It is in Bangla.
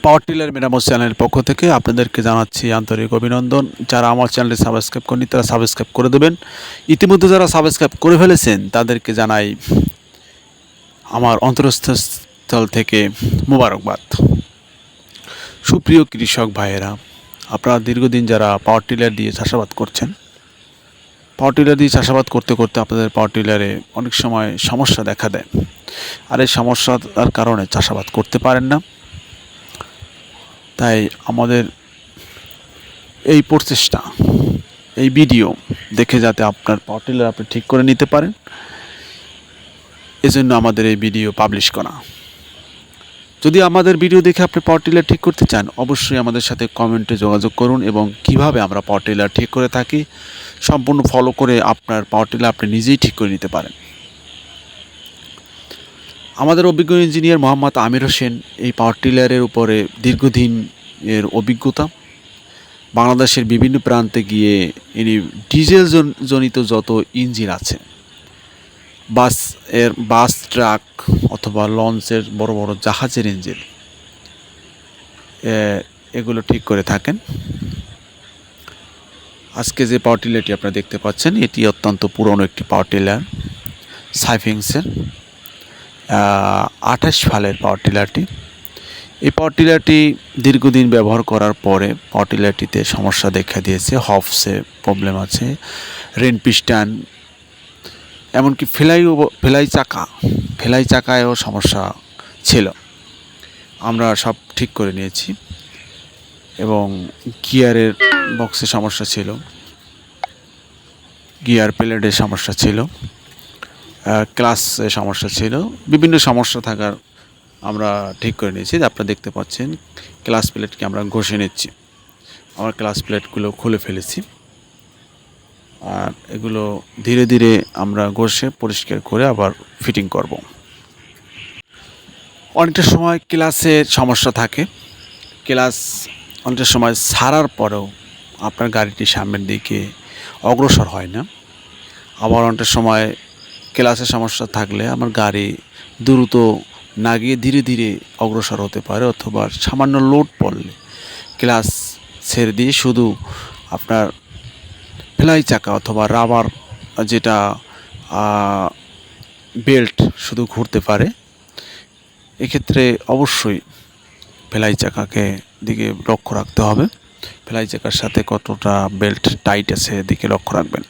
পাওয়ার টিলার মেরামত চ্যানেলের পক্ষ থেকে আপনাদেরকে জানাচ্ছি আন্তরিক অভিনন্দন। যারা আমার চ্যানেলটি সাবস্ক্রাইব করেনি তারা সাবস্ক্রাইব করে দেবেন। ইতিমধ্যে যারা সাবস্ক্রাইব করে ফেলেছেন তাদেরকে জানাই আমার অন্তরস্থল থেকে মোবারকবাদ। সুপ্রিয় কৃষক ভাইয়েরা, আপনারা দীর্ঘদিন যারা পাওয়ার টিলার দিয়ে চাষাবাদ করছেন, পাওয়ার টিলার দিয়ে চাষাবাদ করতে করতে আপনাদের পাওয়ার টিলারে অনেক সময় সমস্যা দেখা দেয়, আর এই সমস্যার কারণে চাষাবাদ করতে পারেন না। তাই আমাদের এই প্রচেষ্টা, এই ভিডিও দেখে যাতে আপনার পাওয়ার টিলার আপনি ঠিক করে নিতে পারেন, এজন্য আমাদের এই ভিডিও পাবলিশ করা। যদি আমাদের ভিডিও দেখে আপনি পাওয়ার টিলার ঠিক করতে চান, অবশ্যই আমাদের সাথে কমেন্টে যোগাযোগ করুন এবং কিভাবে আমরা পাওয়ার টিলার ঠিক করে থাকি সম্পূর্ণ ফলো করে আপনার পাওয়ার টিলার আপনি নিজেই ঠিক করে নিতে পারেন। আমাদের অভিজ্ঞ ইঞ্জিনিয়ার মোহাম্মদ আমির হোসেন এই পাওয়ার টিলারের উপরে দীর্ঘদিন এর অভিজ্ঞতা। বাংলাদেশের বিভিন্ন প্রান্তে গিয়ে ইনি ডিজেল জনিত যত ইঞ্জিন আছে, বাস ট্রাক অথবা লঞ্চের বড় বড় জাহাজের ইঞ্জিন, এগুলো ঠিক করে থাকেন। আজকে যে পাওয়ার টিলারটি আপনারা দেখতে পাচ্ছেন, এটি অত্যন্ত পুরনো একটি পাওয়ার টিলার, সাইফিংসের 28 ফালের পাওয়ার টিলারটি। এই পাওয়ার টিলারটি দীর্ঘদিন ব্যবহার করার পরে পাওয়ার টিলারটিতে সমস্যা দেখা দিয়েছে। হবসে প্রবলেম আছে, রেন পিস্টান, এমনকি ফেলাই চাকায়ও সমস্যা ছিল। আমরা সব ঠিক করে নিয়েছি এবং গিয়ারের বক্সে সমস্যা ছিল, গিয়ার প্লেটের সমস্যা ছিল, ক্লাসে সমস্যা ছিল, বিভিন্ন সমস্যা থাকার আমরা ঠিক করে নিয়েছি। আপনারা দেখতে পাচ্ছেন ক্লাস প্লেটকে আমরা ঘষে নিচ্ছি। আমার ক্লাস প্লেটগুলো খুলে ফেলেছি, আর এগুলো ধীরে ধীরে আমরা ঘষে পরিষ্কার করে আবার ফিটিং করব। অনেকটা সময় ক্লাসের সমস্যা থাকে, ক্লাস অনেকটা সময় ছাড়ার পরেও আপনার গাড়িটি সামনের দিকে অগ্রসর হয় না। আবার অনেকটা সময় ক্লাসের সমস্যা থাকলে আমার গাড়ি দ্রুত না গিয়ে ধীরে ধীরে অগ্রসর হতে পারে, অথবা সামান্য লোড পড়লে ক্লাস ছেড়ে দিয়ে শুধু আপনার ফেলাই চাকা অথবা রাবার যেটা বেল্ট শুধু ঘুরতে পারে। এক্ষেত্রে অবশ্যই ফেলাই চাকাকে দিকে লক্ষ্য রাখতে হবে, ফেলাই চাকার সাথে কতটা বেল্ট টাইট আছে দিকে লক্ষ্য রাখবেন।